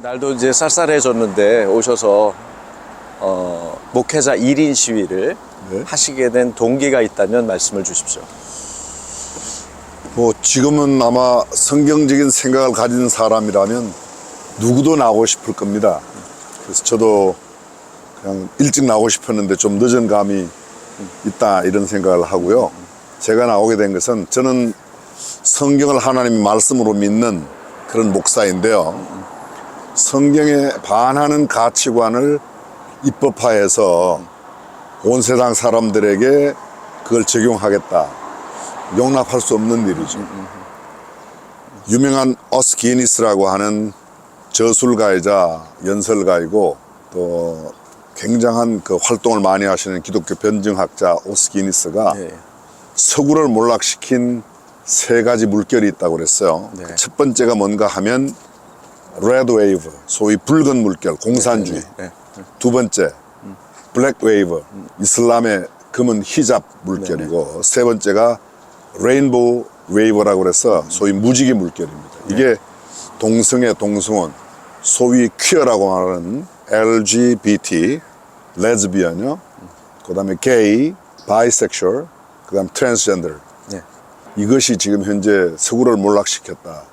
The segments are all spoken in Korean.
날도 이제 쌀쌀해졌는데 오셔서 목회자 1인 시위를 네. 하시게 된 동기가 있다면 말씀을 주십시오. 뭐 지금은 아마 성경적인 생각을 가진 사람이라면 누구도 나오고 싶을 겁니다. 그래서 저도 그냥 일찍 나오고 싶었는데 좀 늦은 감이 있다 이런 생각을 하고요. 제가 나오게 된 것은 저는 성경을 하나님의 말씀으로 믿는 그런 목사인데요. 성경에 반하는 가치관을 입법화해서 온 세상 사람들에게 그걸 적용하겠다. 용납할 수 없는 일이죠. 유명한 어스기니스라고 하는 저술가이자 연설가이고 또 굉장한 그 활동을 많이 하시는 기독교 변증학자 오스기니스가 네. 서구를 몰락시킨 세 가지 물결이 있다고 그랬어요. 네. 그 첫 번째가 뭔가 하면 레드 웨이브, 소위 붉은 물결, 공산주의. 네. 두 번째, 블랙 웨이브, 이슬람의 검은 히잡 물결이고 세 번째가 레인보우 웨이브라고 그래서 소위 무지개 물결입니다. 이게 동성애, 동성혼, 소위 퀴어라고 말하는 LGBT, 레즈비언이요. 그다음에 게이, 바이섹슈얼, 그다음 트랜스젠더. 네. 이것이 지금 현재 서구를 몰락시켰다.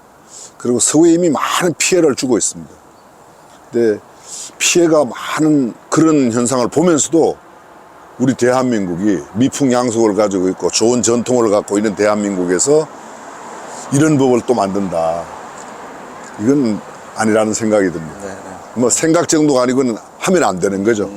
그리고 서구에 이미 많은 피해를 주고 있습니다. 근데 피해가 많은 그런 현상을 보면서도 우리 대한민국이 미풍양속을 가지고 있고 좋은 전통을 갖고 있는 대한민국에서 이런 법을 또 만든다. 이건 아니라는 생각이 듭니다. 네. 뭐 생각 정도가 아니고는 하면 안 되는 거죠.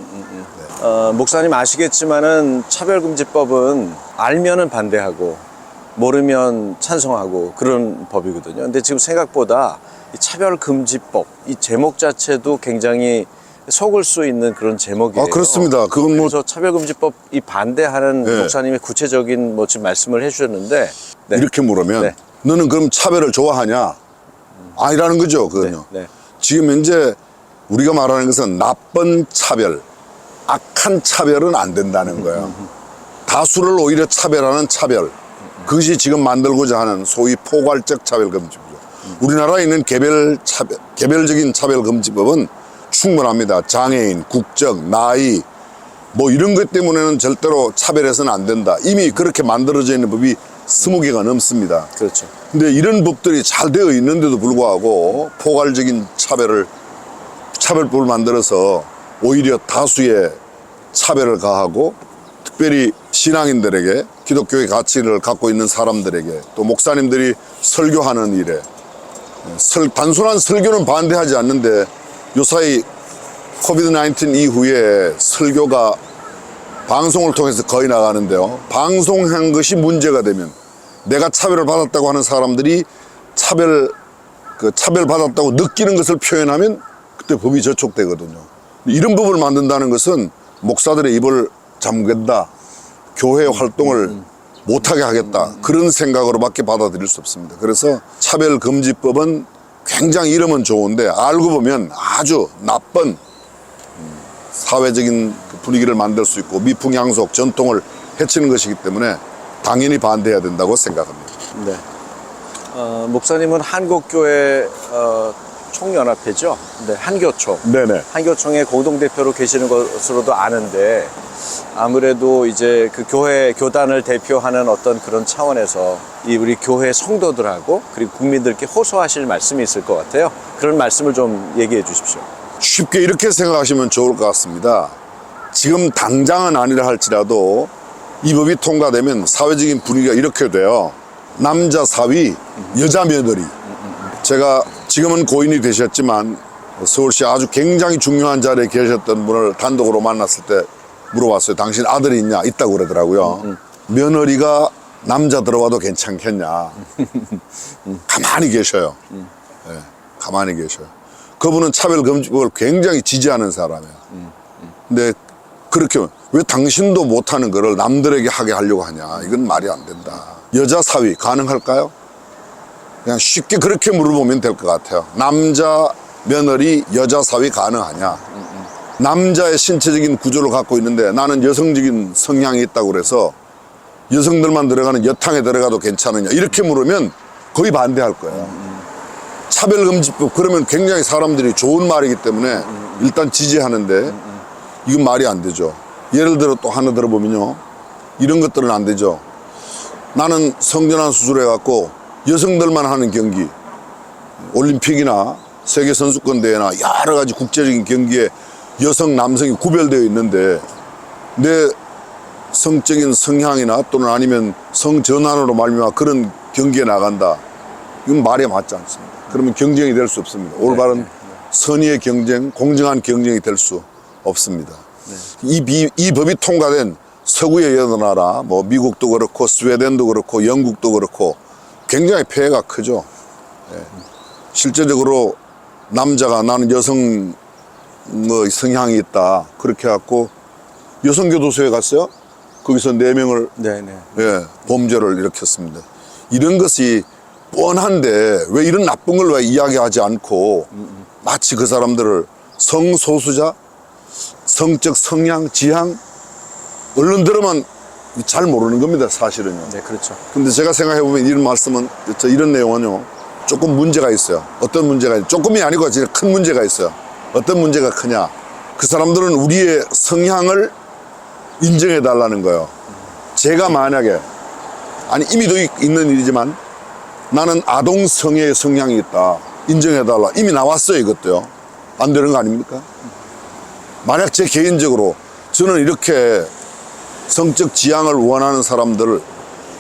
목사님 아시겠지만은 차별금지법은 알면은 반대하고 모르면 찬성하고 그런 법이거든요. 근데 지금 생각보다 이 차별금지법 이 제목 자체도 굉장히 속을 수 있는 그런 제목이에요. 아, 그렇습니다. 그건 뭐 그래서 차별금지법 이 반대하는 네. 목사님의 구체적인 뭐 지금 말씀을 해주셨는데 네. 이렇게 물으면 네. 너는 그럼 차별을 좋아하냐? 아니라는 거죠. 그건요. 네. 지금 현재 우리가 말하는 것은 나쁜 차별, 악한 차별은 안 된다는 거예요. 다수를 오히려 차별하는 차별. 그것이 지금 만들고자 하는 소위 포괄적 차별금지법이죠. 우리나라에 있는 개별적인 차별금지법은 충분합니다. 장애인, 국적, 나이 뭐 이런 것 때문에는 절대로 차별해서는 안 된다. 이미 그렇게 만들어져 있는 법이 20개가 넘습니다. 그렇죠. 근데 이런 법들이 잘 되어 있는데도 불구하고 포괄적인 차별법을 만들어서 오히려 다수의 차별을 가하고 특별히 신앙인들에게 기독교의 가치를 갖고 있는 사람들에게 또 목사님들이 설교하는 일에 단순한 설교는 반대하지 않는데 요사이 코비드-19 이후에 설교가 방송을 통해서 거의 나가는데요. 방송한 것이 문제가 되면 내가 차별을 받았다고 하는 사람들이 차별받았다고 느끼는 것을 표현하면 그때 법이 저촉되거든요. 이런 법을 만든다는 것은 목사들의 입을 잠근다. 교회 활동을 못하게 하겠다. 그런 생각으로밖에 받아들일 수 없습니다. 그래서 차별금지법은 굉장히 이름은 좋은데 알고 보면 아주 나쁜 사회적인 분위기를 만들 수 있고 미풍양속 전통을 해치는 것이기 때문에 당연히 반대해야 된다고 생각합니다. 네. 목사님은 한국교회 총연합회죠? 네, 한교총. 네네. 한교총의 공동대표로 계시는 것으로도 아는데 아무래도 이제 그 교단을 대표하는 어떤 그런 차원에서 이 우리 교회 성도들하고 그리고 국민들께 호소하실 말씀이 있을 것 같아요. 그런 말씀을 좀 얘기해 주십시오. 쉽게 이렇게 생각하시면 좋을 것 같습니다. 지금 당장은 아니라 할지라도 이 법이 통과되면 사회적인 분위기가 이렇게 돼요. 남자 사위, 여자 며느리. 제가 지금은 고인이 되셨지만 서울시 아주 굉장히 중요한 자리에 계셨던 분을 단독으로 만났을 때 물어봤어요. 당신 아들이 있냐? 있다고 그러더라고요. 며느리가 남자 들어와도 괜찮겠냐? 가만히 계셔요. 네, 가만히 계셔요. 그분은 차별금지법을 굉장히 지지하는 사람이에요. 근데 그렇게 왜 당신도 못하는 거를 남들에게 하게 하려고 하냐? 이건 말이 안 된다. 여자 사위 가능할까요? 그냥 쉽게 그렇게 물어보면 될 것 같아요. 남자 며느리 여자 사위 가능하냐? 남자의 신체적인 구조를 갖고 있는데 나는 여성적인 성향이 있다고 그래서 여성들만 들어가는 여탕에 들어가도 괜찮으냐? 이렇게 물으면 거의 반대할 거예요. 차별금지법 그러면 굉장히 사람들이 좋은 말이기 때문에 일단 지지하는데 이건 말이 안 되죠. 예를 들어 또 하나 들어보면요, 이런 것들은 안 되죠. 나는 성전환 수술해갖고 여성들만 하는 경기, 올림픽이나 세계 선수권 대회나 여러 가지 국제적인 경기에 여성 남성이 구별되어 있는데 내 성적인 성향이나 또는 아니면 성전환으로 말미암아 그런 경기에 나간다, 이건 말이 맞지 않습니다. 그러면 경쟁이 될 수 없습니다. 올바른 선의의 경쟁, 공정한 경쟁이 될 수 없습니다. 이 법이 통과된 서구의 여러 나라, 뭐 미국도 그렇고 스웨덴도 그렇고 영국도 그렇고 굉장히 폐해가 크죠. 실제적으로 남자가 나는 여성 뭐 성향이 있다 그렇게 해갖고 여성교도소에 갔어요. 거기서 4명을 네네. 범죄를 일으켰습니다. 이런 것이 뻔한데 왜 이런 나쁜 걸 왜 이야기하지 않고 마치 그 사람들을 성소수자, 성적 성향, 지향, 언론들만 잘 모르는 겁니다, 사실은요. 네, 그렇죠. 근데 제가 생각해보면 이런 말씀은, 이런 내용은요, 조금 문제가 있어요. 어떤 문제가 있어요? 조금이 아니고 진짜 큰 문제가 있어요. 어떤 문제가 크냐? 그 사람들은 우리의 성향을 인정해달라는 거예요. 제가 만약에, 아니, 이미 있는 일이지만 나는 아동성애의 성향이 있다. 인정해달라. 이미 나왔어요, 이것도요. 안 되는 거 아닙니까? 만약 제 개인적으로 저는 이렇게 성적 지향을 원하는 사람들을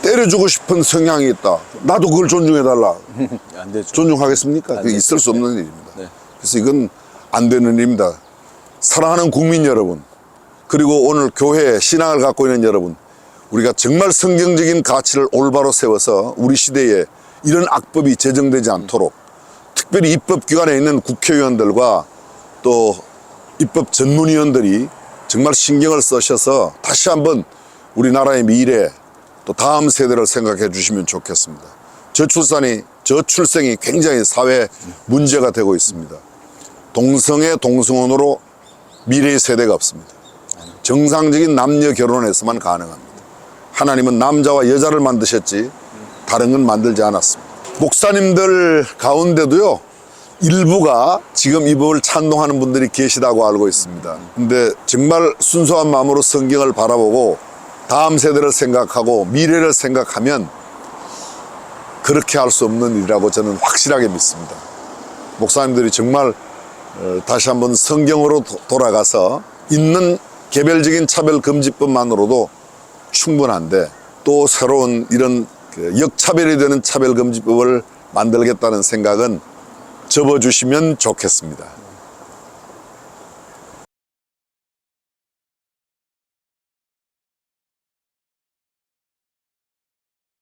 때려주고 싶은 성향이 있다. 나도 그걸 존중해달라. 안 되죠. 존중하겠습니까? 그게 되죠. 있을 수 없는 일입니다. 네. 그래서 이건 안 되는 일입니다. 사랑하는 국민 여러분, 그리고 오늘 교회에 신앙을 갖고 있는 여러분, 우리가 정말 성경적인 가치를 올바로 세워서 우리 시대에 이런 악법이 제정되지 않도록 특별히 입법기관에 있는 국회의원들과 또 입법 전문위원들이 정말 신경을 쓰셔서 다시 한번 우리나라의 미래 또 다음 세대를 생각해 주시면 좋겠습니다. 저출생이 굉장히 사회 문제가 되고 있습니다. 동성애 동성혼으로 미래의 세대가 없습니다. 정상적인 남녀 결혼에서만 가능합니다. 하나님은 남자와 여자를 만드셨지 다른 건 만들지 않았습니다. 목사님들 가운데도요, 일부가 지금 이 법을 찬동하는 분들이 계시다고 알고 있습니다. 근데 정말 순수한 마음으로 성경을 바라보고 다음 세대를 생각하고 미래를 생각하면 그렇게 할 수 없는 일이라고 저는 확실하게 믿습니다. 목사님들이 정말 다시 한번 성경으로 돌아가서 있는 개별적인 차별금지법만으로도 충분한데 또 새로운 이런 역차별이 되는 차별금지법을 만들겠다는 생각은 접어주시면 좋겠습니다.